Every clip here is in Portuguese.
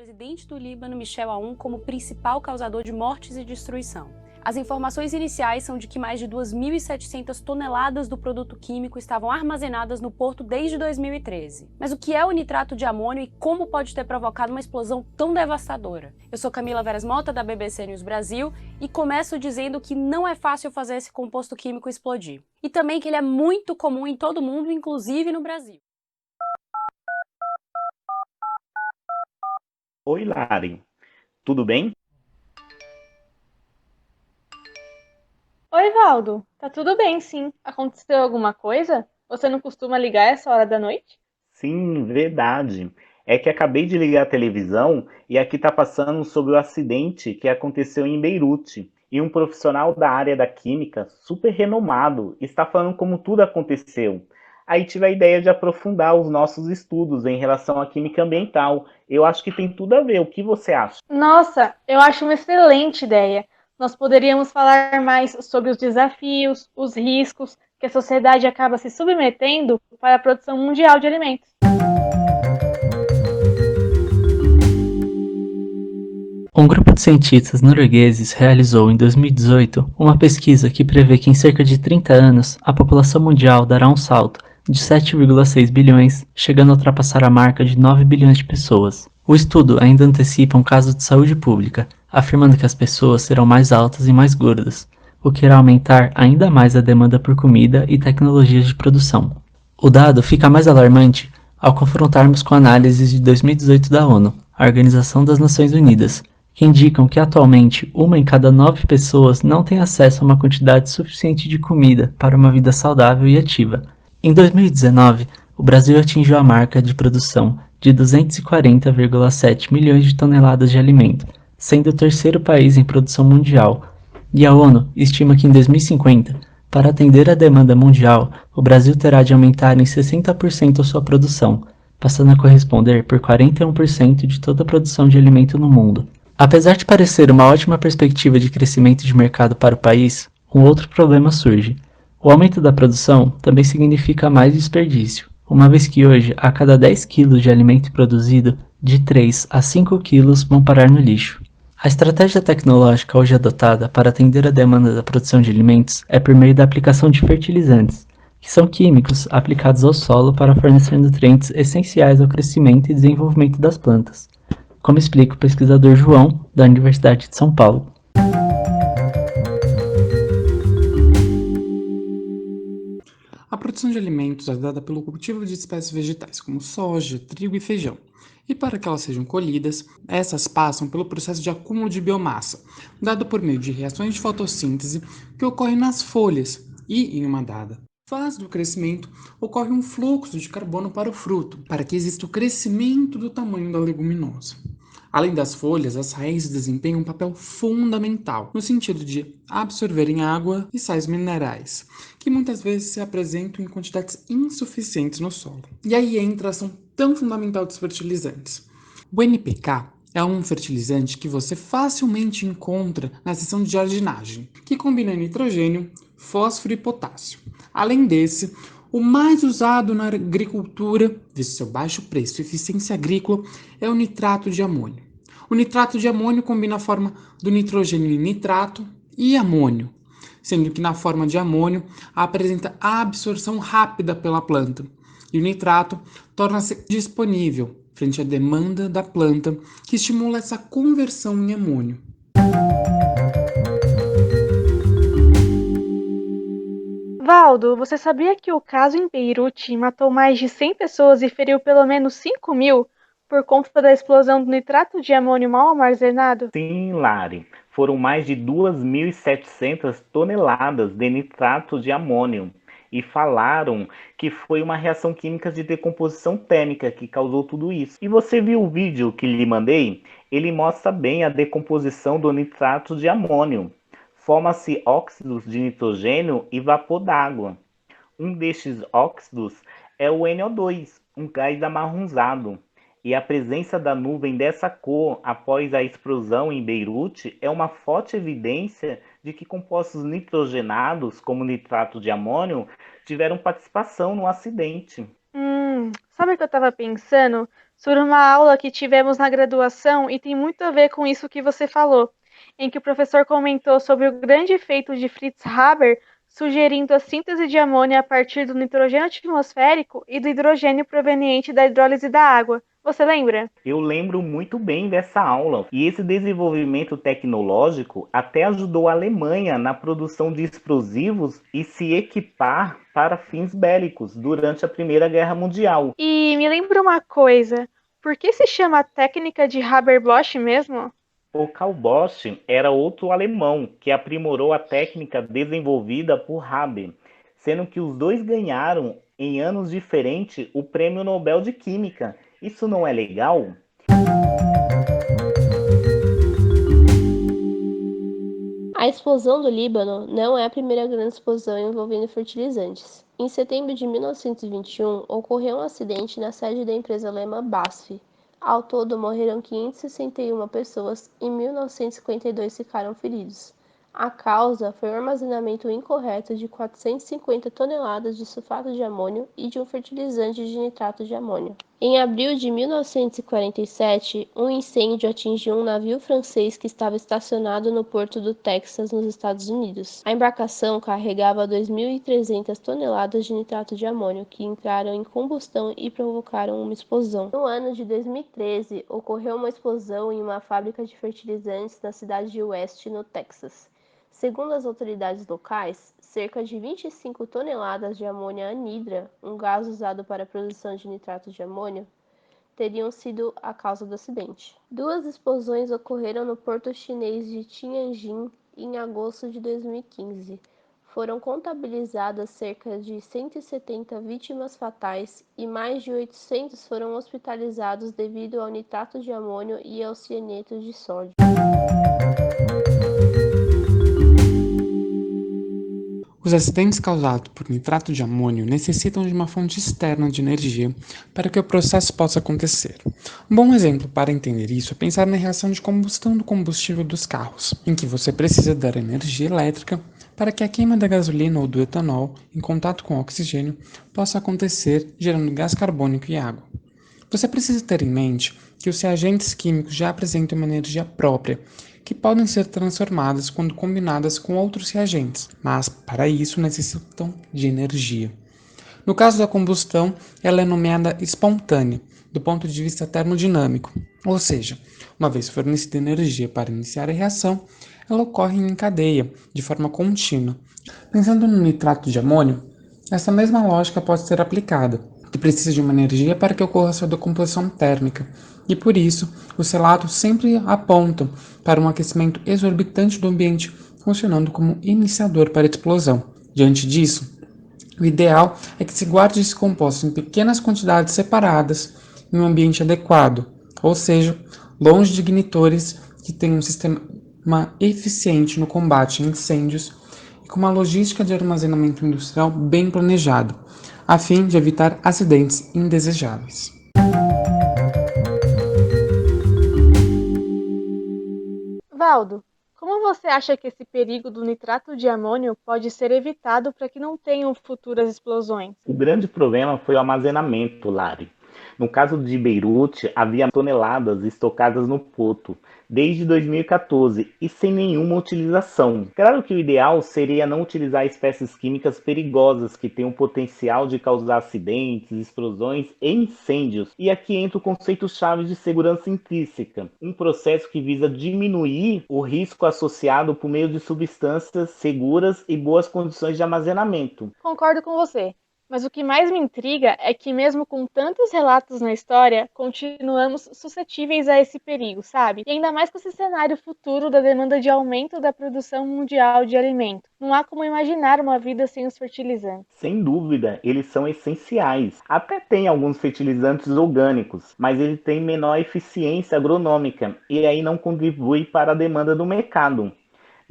presidente do Líbano, Michel Aoun, como principal causador de mortes e destruição. As informações iniciais são de que mais de 2.700 toneladas do produto químico estavam armazenadas no porto desde 2013. Mas o que é o nitrato de amônio e como pode ter provocado uma explosão tão devastadora? Eu sou Camila Veras Mota, da BBC News Brasil, e começo dizendo que não é fácil fazer esse composto químico explodir. E também que ele é muito comum em todo o mundo, inclusive no Brasil. Oi, Lari. Tudo bem? Oi, Valdo. Tá tudo bem, sim. Aconteceu alguma coisa? Você não costuma ligar essa hora da noite? Sim, verdade. É que acabei de ligar a televisão e aqui está passando sobre o acidente que aconteceu em Beirute. E um profissional da área da química, super renomado, está falando como tudo aconteceu. Aí tive a ideia de aprofundar os nossos estudos em relação à química ambiental. Eu acho que tem tudo a ver. O que você acha? Nossa, eu acho uma excelente ideia. Nós poderíamos falar mais sobre os desafios, os riscos que a sociedade acaba se submetendo para a produção mundial de alimentos. Um grupo de cientistas noruegueses realizou em 2018 uma pesquisa que prevê que em cerca de 30 anos a população mundial dará um salto de 7,6 bilhões, chegando a ultrapassar a marca de 9 bilhões de pessoas. O estudo ainda antecipa um caso de saúde pública, afirmando que as pessoas serão mais altas e mais gordas, o que irá aumentar ainda mais a demanda por comida e tecnologias de produção. O dado fica mais alarmante ao confrontarmos com análises de 2018 da ONU, a Organização das Nações Unidas, que indicam que atualmente 1 em cada 9 pessoas não tem acesso a uma quantidade suficiente de comida para uma vida saudável e ativa. Em 2019, o Brasil atingiu a marca de produção de 240,7 milhões de toneladas de alimento, sendo o terceiro país em produção mundial. E a ONU estima que em 2050, para atender a demanda mundial, o Brasil terá de aumentar em 60% a sua produção, passando a corresponder por 41% de toda a produção de alimento no mundo. Apesar de parecer uma ótima perspectiva de crescimento de mercado para o país, um outro problema surge. O aumento da produção também significa mais desperdício, uma vez que hoje, a cada 10 quilos de alimento produzido, de 3 a 5 quilos vão parar no lixo. A estratégia tecnológica hoje adotada para atender a demanda da produção de alimentos é por meio da aplicação de fertilizantes, que são químicos aplicados ao solo para fornecer nutrientes essenciais ao crescimento e desenvolvimento das plantas, como explica o pesquisador João, da Universidade de São Paulo. A produção de alimentos é dada pelo cultivo de espécies vegetais, como soja, trigo e feijão. E para que elas sejam colhidas, essas passam pelo processo de acúmulo de biomassa, dado por meio de reações de fotossíntese que ocorrem nas folhas e, em uma dada fase do crescimento, ocorre um fluxo de carbono para o fruto, para que exista o crescimento do tamanho da leguminosa. Além das folhas, as raízes desempenham um papel fundamental no sentido de absorverem água e sais minerais, que muitas vezes se apresentam em quantidades insuficientes no solo. E aí entra a ação tão fundamental dos fertilizantes. O NPK é um fertilizante que você facilmente encontra na seção de jardinagem, que combina nitrogênio, fósforo e potássio. Além desse, o mais usado na agricultura, visto seu baixo preço e eficiência agrícola, é o nitrato de amônio. O nitrato de amônio combina a forma do nitrogênio em nitrato e amônio, sendo que na forma de amônio apresenta a absorção rápida pela planta, e o nitrato torna-se disponível frente à demanda da planta, que estimula essa conversão em amônio. Valdo, você sabia que o caso em Beirute matou mais de 100 pessoas e feriu pelo menos 5.000 por conta da explosão do nitrato de amônio mal armazenado? Sim, Lari. Foram mais de 2.700 toneladas de nitrato de amônio. E falaram que foi uma reação química de decomposição térmica que causou tudo isso. E você viu o vídeo que lhe mandei? Ele mostra bem a decomposição do nitrato de amônio. Forma-se óxidos de nitrogênio e vapor d'água. Um destes óxidos é o NO2, um gás amarronzado. E a presença da nuvem dessa cor após a explosão em Beirute é uma forte evidência de que compostos nitrogenados, como nitrato de amônio, tiveram participação no acidente. Sabe o que eu estava pensando? Sobre uma aula que tivemos na graduação e tem muito a ver com isso que você falou, em que o professor comentou sobre o grande efeito de Fritz Haber, sugerindo a síntese de amônia a partir do nitrogênio atmosférico e do hidrogênio proveniente da hidrólise da água. Você lembra? Eu lembro muito bem dessa aula, e esse desenvolvimento tecnológico até ajudou a Alemanha na produção de explosivos e se equipar para fins bélicos durante a Primeira Guerra Mundial. E me lembra uma coisa, por que se chama técnica de Haber-Bosch mesmo? O Karl Bosch era outro alemão que aprimorou a técnica desenvolvida por Haber, sendo que os dois ganharam, em anos diferentes, o Prêmio Nobel de Química. Isso não é legal? A explosão do Líbano não é a primeira grande explosão envolvendo fertilizantes. Em setembro de 1921, ocorreu um acidente na sede da empresa alemã BASF. Ao todo, morreram 561 pessoas e 1.952 ficaram feridos. A causa foi o armazenamento incorreto de 450 toneladas de sulfato de amônio e de um fertilizante de nitrato de amônio. Em abril de 1947, um incêndio atingiu um navio francês que estava estacionado no porto do Texas, nos Estados Unidos. A embarcação carregava 2.300 toneladas de nitrato de amônio, que entraram em combustão e provocaram uma explosão. No ano de 2013, ocorreu uma explosão em uma fábrica de fertilizantes na cidade de West, no Texas. Segundo as autoridades locais, cerca de 25 toneladas de amônia anidra, um gás usado para a produção de nitrato de amônio, teriam sido a causa do acidente. Duas explosões ocorreram no porto chinês de Tianjin em agosto de 2015. Foram contabilizadas cerca de 170 vítimas fatais e mais de 800 foram hospitalizados devido ao nitrato de amônio e ao cianeto de sódio. Os acidentes causados por nitrato de amônio necessitam de uma fonte externa de energia para que o processo possa acontecer. Um bom exemplo para entender isso é pensar na reação de combustão do combustível dos carros, em que você precisa dar energia elétrica para que a queima da gasolina ou do etanol, em contato com o oxigênio, possa acontecer gerando gás carbônico e água. Você precisa ter em mente que os reagentes químicos já apresentam uma energia própria, que podem ser transformadas quando combinadas com outros reagentes, mas para isso necessitam de energia. No caso da combustão, ela é nomeada espontânea, do ponto de vista termodinâmico, ou seja, uma vez fornecida energia para iniciar a reação, ela ocorre em cadeia, de forma contínua. Pensando no nitrato de amônio, essa mesma lógica pode ser aplicada, que precisa de uma energia para que ocorra sua decomposição térmica, e por isso os relatos sempre apontam para um aquecimento exorbitante do ambiente, funcionando como iniciador para a explosão. Diante disso, o ideal é que se guarde esse composto em pequenas quantidades separadas em um ambiente adequado, ou seja, longe de ignitores, que tenham um sistema eficiente no combate a incêndios e com uma logística de armazenamento industrial bem planejada, a fim de evitar acidentes indesejáveis. Valdo, como você acha que esse perigo do nitrato de amônio pode ser evitado para que não tenham futuras explosões? O grande problema foi o armazenamento, Lari. No caso de Beirute, havia toneladas estocadas no porto desde 2014 e sem nenhuma utilização. Claro que o ideal seria não utilizar espécies químicas perigosas que têm o potencial de causar acidentes, explosões e incêndios. E aqui entra o conceito-chave de segurança intrínseca, um processo que visa diminuir o risco associado por meio de substâncias seguras e boas condições de armazenamento. Concordo com você. Mas o que mais me intriga é que, mesmo com tantos relatos na história, continuamos suscetíveis a esse perigo, sabe? E ainda mais com esse cenário futuro da demanda de aumento da produção mundial de alimento. Não há como imaginar uma vida sem os fertilizantes. Sem dúvida, eles são essenciais. Até tem alguns fertilizantes orgânicos, mas eles têm menor eficiência agronômica e aí não contribui para a demanda do mercado.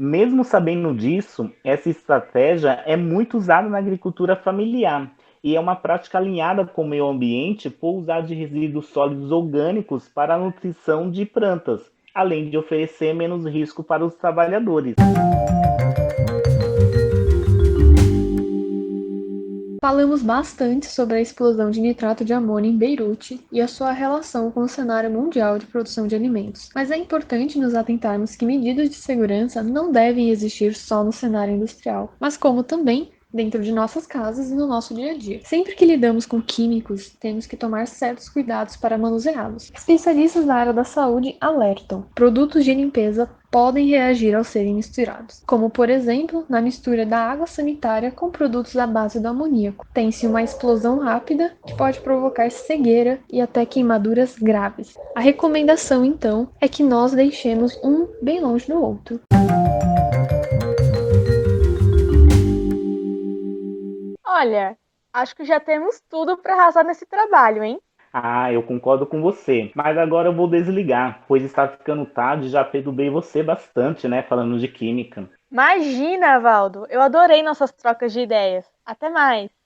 Mesmo sabendo disso, essa estratégia é muito usada na agricultura familiar e é uma prática alinhada com o meio ambiente por usar de resíduos sólidos orgânicos para a nutrição de plantas, além de oferecer menos risco para os trabalhadores. Falamos bastante sobre a explosão de nitrato de amônio em Beirute e a sua relação com o cenário mundial de produção de alimentos. Mas é importante nos atentarmos que medidas de segurança não devem existir só no cenário industrial, mas como também dentro de nossas casas e no nosso dia a dia. Sempre que lidamos com químicos, temos que tomar certos cuidados para manuseá-los. Especialistas da área da saúde alertam: produtos de limpeza podem reagir ao serem misturados, como por exemplo na mistura da água sanitária com produtos à base do amoníaco. Tem-se uma explosão rápida que pode provocar cegueira e até queimaduras graves. A recomendação então é que nós deixemos um bem longe do outro. Olha, acho que já temos tudo para arrasar nesse trabalho, hein? Ah, eu concordo com você. Mas agora eu vou desligar, pois está ficando tarde e já perturbei você bastante, né, falando de química. Imagina, Valdo! Eu adorei nossas trocas de ideias. Até mais!